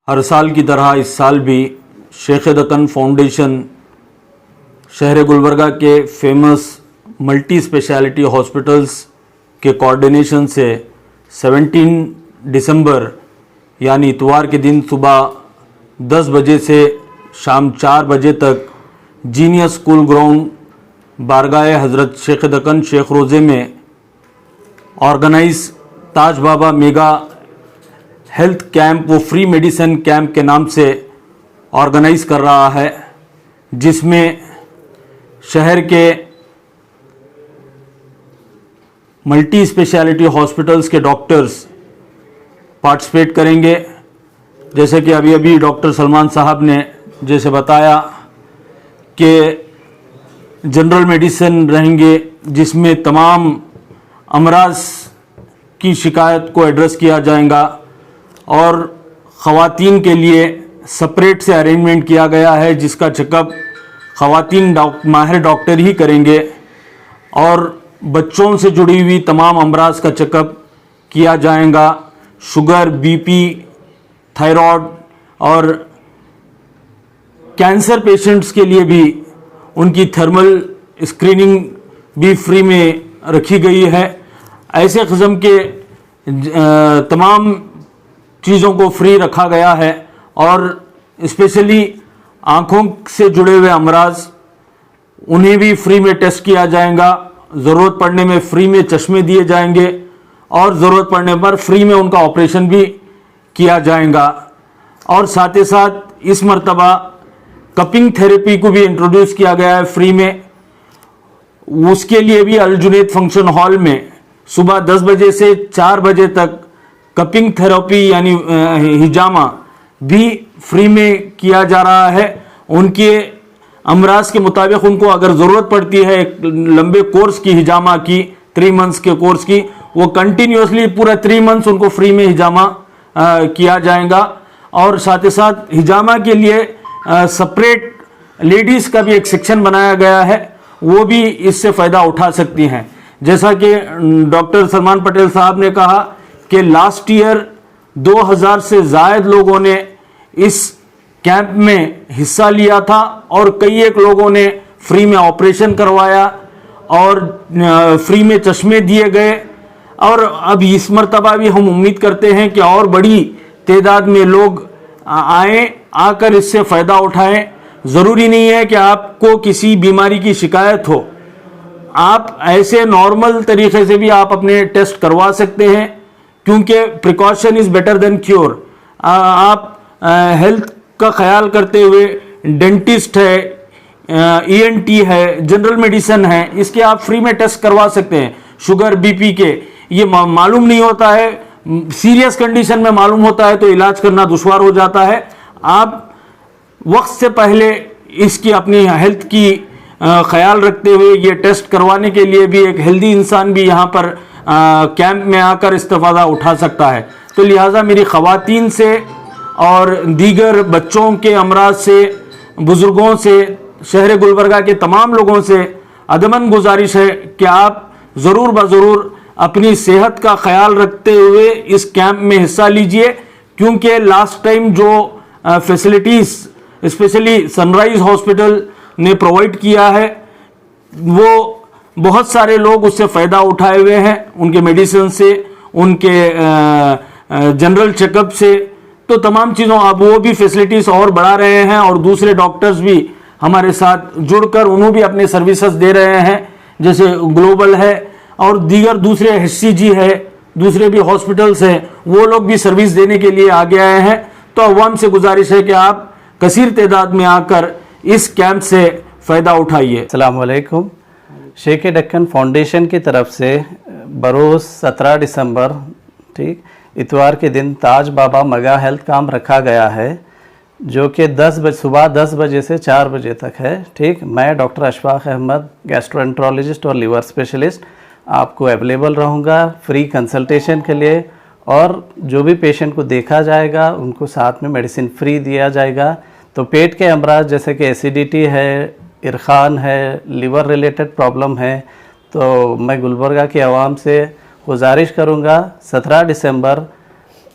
हर साल की तरह इस साल भी शेख दक्कन फाउंडेशन शहर गुलबर्गा के फेमस मल्टी स्पेशलिटी हॉस्पिटल्स के कोऑर्डिनेशन से 17 दिसंबर यानी इतवार के दिन सुबह 10 बजे से शाम 4 बजे तक जीनियस स्कूल ग्राउंड बारगाह हज़रत शेख दक्कन शेख रोज़े में ऑर्गेनाइज ताज बाबा मेगा हेल्थ कैंप व फ्री मेडिसिन कैंप के नाम से ऑर्गेनाइज कर रहा है, जिसमें शहर के मल्टी स्पेशलिटी हॉस्पिटल्स के डॉक्टर्स पार्टिसिपेट करेंगे। जैसे कि अभी डॉक्टर सलमान साहब ने जैसे बताया कि जनरल मेडिसिन रहेंगे, जिसमें तमाम अमराज की शिकायत को एड्रेस किया जाएगा और ख़वातीन के लिए सेपरेट से अरेंजमेंट किया गया है, जिसका चेकअप ख़वातीन माहिर डॉक्टर ही करेंगे और बच्चों से जुड़ी हुई तमाम अमराज का चेकअप किया जाएगा। शुगर, बीपी, थायराइड और कैंसर पेशेंट्स के लिए भी उनकी थर्मल स्क्रीनिंग भी फ्री में रखी गई है। ऐसे किस्म के तमाम चीज़ों को फ्री रखा गया है और स्पेशली आँखों से जुड़े हुए अमराज उन्हें भी फ्री में टेस्ट किया जाएगा। ज़रूरत पड़ने में फ्री में चश्मे दिए जाएंगे और ज़रूरत पड़ने पर फ्री में उनका ऑपरेशन भी किया जाएगा। और साथ ही साथ इस मर्तबा कपिंग थेरेपी को भी इंट्रोड्यूस किया गया है फ्री में। उसके लिए भी अल जुनैद फंक्शन हॉल में सुबह 10 बजे से 4 बजे तक कपिंग थेरेपी यानी हिजामा भी फ्री में किया जा रहा है। उनके अमराज के मुताबिक उनको अगर ज़रूरत पड़ती है एक लंबे कोर्स की हिजामा की, 3 मंथ्स के कोर्स की, वो कंटिन्यूसली पूरा 3 मंथ्स उनको फ्री में हिजामा किया जाएगा। और साथ ही साथ हिजामा के लिए सेपरेट लेडीज़ का भी एक सेक्शन बनाया गया है, वो भी इससे फ़ायदा उठा सकती हैं। जैसा कि डॉक्टर सलमान पटेल साहब ने कहा कि लास्ट ईयर 2000 से ज़ायद लोगों ने इस कैंप में हिस्सा लिया था और कई एक लोगों ने फ्री में ऑपरेशन करवाया और फ्री में चश्मे दिए गए। और अब इस मर्तबा भी हम उम्मीद करते हैं कि और बड़ी तादाद में लोग आकर इससे फ़ायदा उठाएं। ज़रूरी नहीं है कि आपको किसी बीमारी की शिकायत हो, आप ऐसे नॉर्मल तरीके से भी आप अपने टेस्ट करवा सकते हैं, क्योंकि precaution is better than cure. आप हेल्थ का ख्याल करते हुए डेंटिस्ट है, ईएनटी है, जनरल मेडिसिन है, इसके आप फ्री में टेस्ट करवा सकते हैं। शुगर, बीपी के ये मालूम नहीं होता है, सीरियस कंडीशन में मालूम होता है तो इलाज करना दुश्वार हो जाता है। आप वक्त से पहले इसकी अपनी हेल्थ की ख्याल रखते हुए ये टेस्ट करवाने के लिए भी एक हेल्दी इंसान भी यहाँ पर कैंप में आकर इस्तेफादा उठा सकता है। तो लिहाजा मेरी ख़वातीन से और दीगर बच्चों के अमराज से, बुज़ुर्गों से, शहर गुलबर्गा के तमाम लोगों से अदमन गुजारिश है कि आप ज़रूर ज़रूर अपनी सेहत का ख्याल रखते हुए इस कैंप में हिस्सा लीजिए, क्योंकि लास्ट टाइम जो फैसिलिटीज़ स्पेशली सनराइज़ हॉस्पिटल ने प्रोवाइड किया है वो बहुत सारे लोग उससे फ़ायदा उठाए हुए हैं, उनके मेडिसिन से, उनके जनरल चेकअप से। तो तमाम चीज़ों अब वो भी फैसिलिटीज़ और बढ़ा रहे हैं और दूसरे डॉक्टर्स भी हमारे साथ जुड़कर उन्होंने भी अपने सर्विसेज दे रहे हैं, जैसे ग्लोबल है और दीगर दूसरे HCG है, दूसरे भी हॉस्पिटल्स हैं, वो लोग भी सर्विस देने के लिए आगे आए हैं। तो अवाम से गुजारिश है कि आप कसीर तादाद में आकर इस कैंप से फ़ायदा उठाइए। अस्सलाम वालेकुम। शेख दक्कन फाउंडेशन की तरफ से बरोज़ 17 दिसंबर ठीक इतवार के दिन ताज बाबा मेगा हेल्थ कैंप रखा गया है, जो कि सुबह 10 बजे से 4 बजे तक है। ठीक, मैं डॉक्टर अशफाक अहमद, गैस्ट्रोएंट्रोलॉजिस्ट और लीवर स्पेशलिस्ट, आपको अवेलेबल रहूँगा फ्री कंसल्टेशन के लिए। और जो भी पेशेंट को देखा जाएगा उनको साथ में मेडिसिन फ्री दिया जाएगा। तो पेट के अमराज जैसे कि एसिडिटी है, इरखान है, लीवर रिलेटेड प्रॉब्लम है, तो मैं गुलबर्गा की आवाम से गुजारिश करूँगा 17 दिसंबर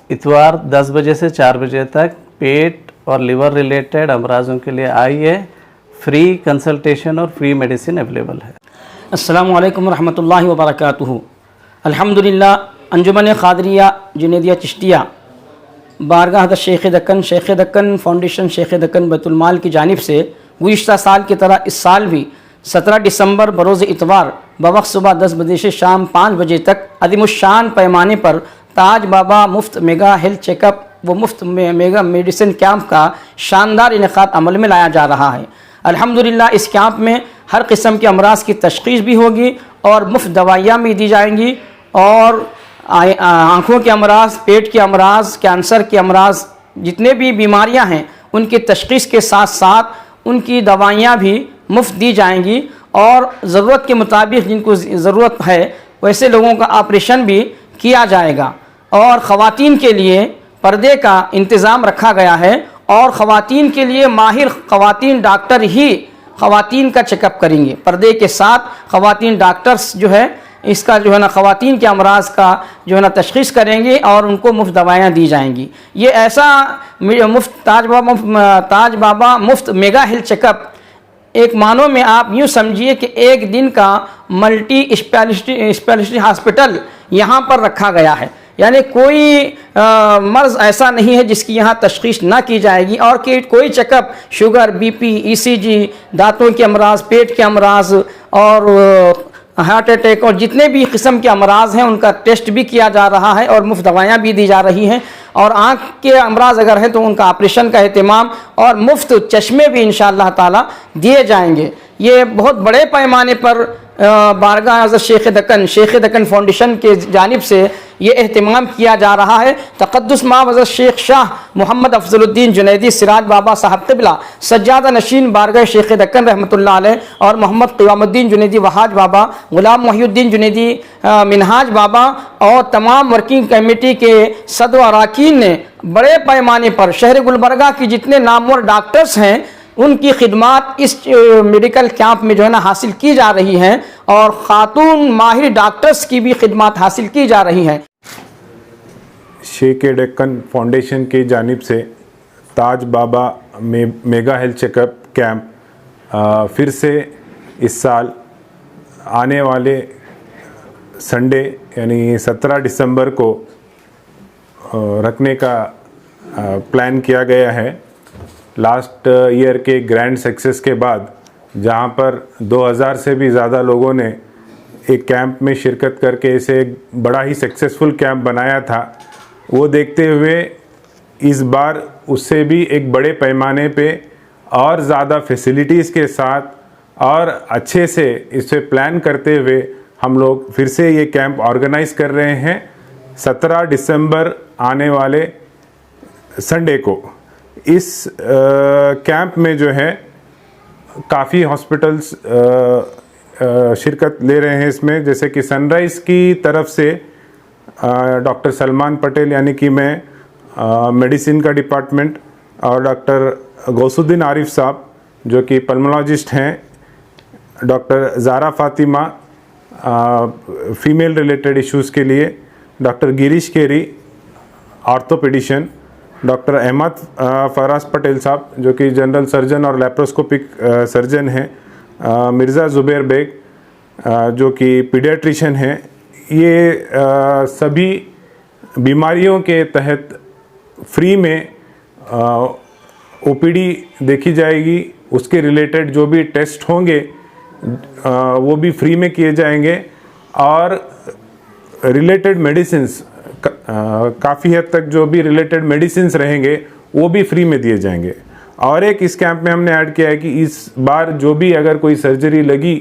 इतवार 10 बजे से 4 बजे तक पेट और लिवर रिलेटेड अमराजों के लिए आइए, फ्री कंसल्टेशन और फ्री मेडिसिन अवेलेबल है। अस्सलामु अलैकुम रहमतुल्लाहि व बरकातुहू। अल्हम्दुलिल्लाह, अंजुमन क़ादरिया जुनैदिया चिश्तिया बारगाह हज़रत शेख दक्कन फाउंडेशन शेख दक्कन बैतुल-माल की जानिब से गुज़िश्ता साल की तरह इस साल भी 17 दिसंबर बरोज़ इतवार बवक्त सुबह 10 बजे से शाम 5 बजे तक अज़ीमुश्शान पैमाने पर ताज बाबा मुफ्त मेगा हेल्थ चेकअप व मुफ्त मेगा मेडिसिन कैंप का शानदार इनेकाद अमल में लाया जा रहा है। अल्हम्दुलिल्लाह, इस कैंप में हर किस्म के अमराज की तशख़ीस भी होगी और मुफ्त दवाइयाँ भी दी जाएंगी और आँखों के अमराज, पेट के अमराज, कैंसर के अमराज, जितने भी बीमारियां हैं उनकी तशख़ीस के साथ साथ उनकी दवाइयां भी मुफ्त दी जाएंगी और ज़रूरत के मुताबिक जिनको ज़रूरत है वैसे लोगों का ऑपरेशन भी किया जाएगा। और ख़वातीन के लिए पर्दे का इंतज़ाम रखा गया है और ख़वातीन के लिए माहिर ख़वातीन डॉक्टर ही ख़वातीन का चेकअप करेंगे। पर्दे के साथ ख़वातीन डॉक्टर्स जो है इसका जो है ना ख़वातीन के अमराज का जो है ना तशख़ीस करेंगे और उनको मुफ्त दवाइयाँ दी जाएंगी। ये ऐसा मुफ्त ताज बाबा मुफ्त मेगा हेल्थ चेकअप एक मानो में आप यूँ समझिए कि एक दिन का मल्टी स्पेशलिटी हॉस्पिटल यहाँ पर रखा गया है। यानी कोई मर्ज़ ऐसा नहीं है जिसकी यहाँ तशख़ीस ना की जाएगी और कि कोई चेकअप शुगर, बीपी, ईसीजी, दांतों के अमराज, पेट के अमराज और हार्ट अटैक और जितने भी किस्म के अमराज हैं उनका टेस्ट भी किया जा रहा है और मुफ्त दवाइयाँ भी दी जा रही हैं। और आँख के अमराज अगर हैं तो उनका ऑपरेशन का एहतमाम और मुफ्त चश्मे भी इंशाअल्लाह ताला दिए जाएंगे। ये बहुत बड़े पैमाने पर बारगाह हज़रत शेख दक्कन फाउंडेशन के जानिब से ये एहतमाम किया जा रहा है। तक़द्दुस माब हज़रत शेख शाह मोहम्मद अफज़लुद्दीन जुनैदी सिराज बाबा साहब क़िबला सज्जादा नशीन बारगाह शेख दक्कन रहमतुल्लाह अलैह और मोहम्मद क़ियामुद्दीन जुनैदी वहाज बाबा, ग़ुलाम मुहियुद्दीन जुनैदी मिनहाज बाबा और तमाम वर्किंग कमेटी के सदर व अरकान ने बड़े पैमाने पर शहर गुलबर्गा की जितने नामवर डॉक्टर्स हैं उनकी खिदमात इस मेडिकल कैंप में जो है ना हासिल की जा रही हैं और ख़ातून माहिर डॉक्टर्स की भी खिदमात हासिल की जा रही हैं। शेख दक्कन फाउंडेशन की जानिब से ताज बाबा मेगा हेल्थ चेकअप कैंप फिर से इस साल आने वाले संडे यानी 17 दिसंबर को रखने का प्लान किया गया है। लास्ट ईयर के ग्रैंड सक्सेस के बाद जहां पर 2000 से भी ज़्यादा लोगों ने एक कैंप में शिरकत करके इसे एक बड़ा ही सक्सेसफुल कैंप बनाया था, वो देखते हुए इस बार उससे भी एक बड़े पैमाने पे और ज़्यादा फैसिलिटीज़ के साथ और अच्छे से इसे प्लान करते हुए हम लोग फिर से ये कैंप ऑर्गेनाइज़ कर रहे हैं 17 दिसंबर आने वाले संडे को। इस कैंप में जो है काफ़ी हॉस्पिटल्स शिरकत ले रहे हैं इसमें, जैसे कि सनराइज़ की तरफ से डॉक्टर सलमान पटेल यानी कि मैं मेडिसिन का डिपार्टमेंट और डॉक्टर गौसुद्दीन आरिफ साहब जो कि पल्मोलॉजिस्ट हैं, doctor Zara Fatima female related issues के लिए, doctor Girish Keri orthopedician, doctor Ahmed Faraz Patel साहब जो कि जनरल सर्जन और लैप्रोस्कोपिक सर्जन हैं, मिर्ज़ा ज़ुबैर बेग जो कि पीडियाट्रिशियन हैं। ये सभी बीमारियों के तहत फ्री में ओपीडी देखी जाएगी, उसके रिलेटेड जो भी टेस्ट होंगे वो भी फ्री में किए जाएंगे और रिलेटेड मेडिसिन्स काफ़ी हद तक जो भी रिलेटेड मेडिसिन्स रहेंगे वो भी फ्री में दिए जाएंगे। और एक इस कैंप में हमने ऐड किया है कि इस बार जो भी अगर कोई सर्जरी लगी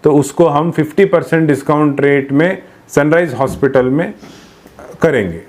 तो उसको हम 50% डिस्काउंट रेट में सनराइज़ हॉस्पिटल में करेंगे।